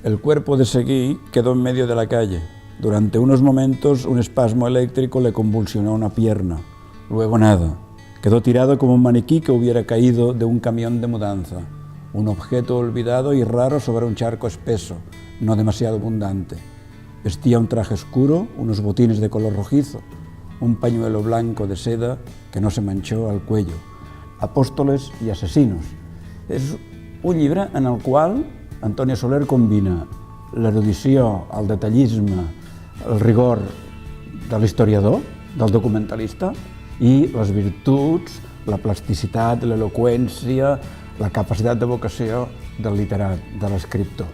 El cuerpo de Seguí quedó en medio de la calle. Durante unos momentos un espasmo eléctrico le convulsionó una pierna. Luego nada. Quedó tirado como un maniquí que hubiera caído de un camión de mudanza. Un objeto olvidado y raro sobre un charco espeso, no demasiado abundante. Vestía un traje oscuro, unos botines de color rojizo, un pañuelo blanco de seda que no se manchó al cuello. Apòstoles i assassinos. És un llibre en el qual Antonio Soler combina l'erudició, el detallisme, el rigor de l'historiador, del documentalista, i les virtuts, la plasticitat, l'eloqüència, la capacitat de vocació del literat, de l'escriptor.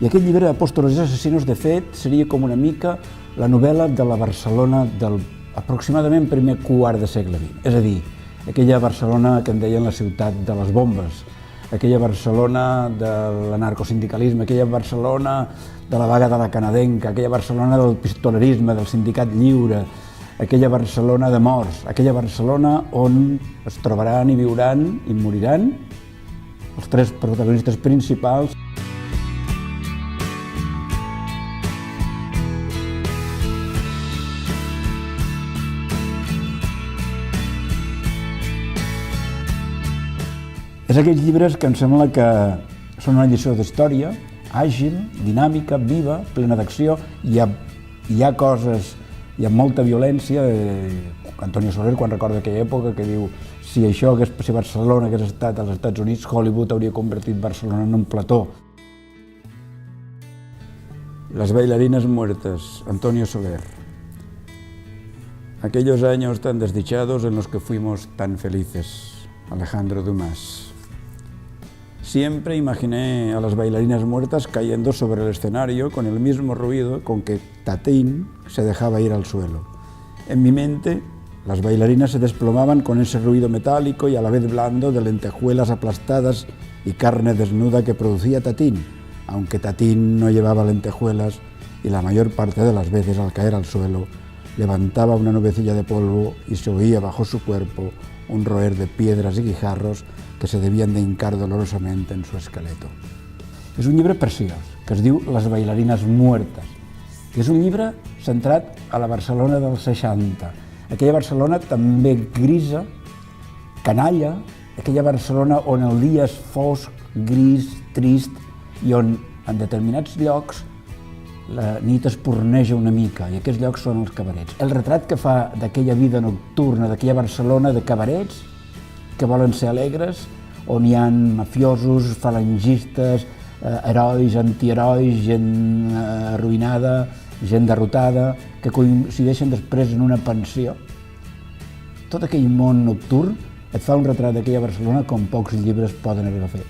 I aquest llibre, Apòstoles i assassinos, de fet, seria com una mica la novel·la de la Barcelona del aproximadament primer quart de segle XX. És a dir, aquella Barcelona que en deien la ciutat de les bombes, aquella Barcelona de l'anarcosindicalisme, aquella Barcelona de la vaga de la canadenca, aquella Barcelona del pistolerisme, del sindicat lliure, aquella Barcelona de morts, aquella Barcelona on es trobaran i viuran i moriran els tres protagonistes principals. És aquells llibres que em sembla que són una lliçó d'història, àgil, dinàmica, viva, plena d'acció. Hi ha coses, hi ha molta violència. Antonio Soler, quan recorda aquella època, que diu si Barcelona hagués estat als Estats Units, Hollywood hauria convertit Barcelona en un plató. Las bailarinas muertas, Antonio Soler. Aquellos años tan desdichados en los que fuimos tan felices, Alejandro Dumas. Siempre imaginé a las bailarinas muertas cayendo sobre el escenario con el mismo ruido con que Tatín se dejaba ir al suelo. En mi mente, las bailarinas se desplomaban con ese ruido metálico y a la vez blando de lentejuelas aplastadas y carne desnuda que producía Tatín, aunque Tatín no llevaba lentejuelas y la mayor parte de las veces al caer al suelo levantaba una nubecilla de polvo y se oía bajo su cuerpo un roer de piedras y guijarros que se debien de hincar dolorosamente en su esqueleto. És un llibre preciós, que es diu Les bailarines muertes, que és un llibre centrat a la Barcelona dels 60, aquella Barcelona també grisa, canalla, aquella Barcelona on el dia és fosc, gris, trist, i on en determinats llocs la nit espurneja una mica, i aquests llocs són els cabarets. El retrat que fa d'aquella vida nocturna, d'aquella Barcelona de cabarets, que volen ser alegres, on hi ha mafiosos, falangistes, herois, antiherois, gent arruïnada, gent derrotada, que coincideixen després en una pensió. Tot aquell món nocturn et fa un retrat d'aquella Barcelona com pocs llibres poden haver fet.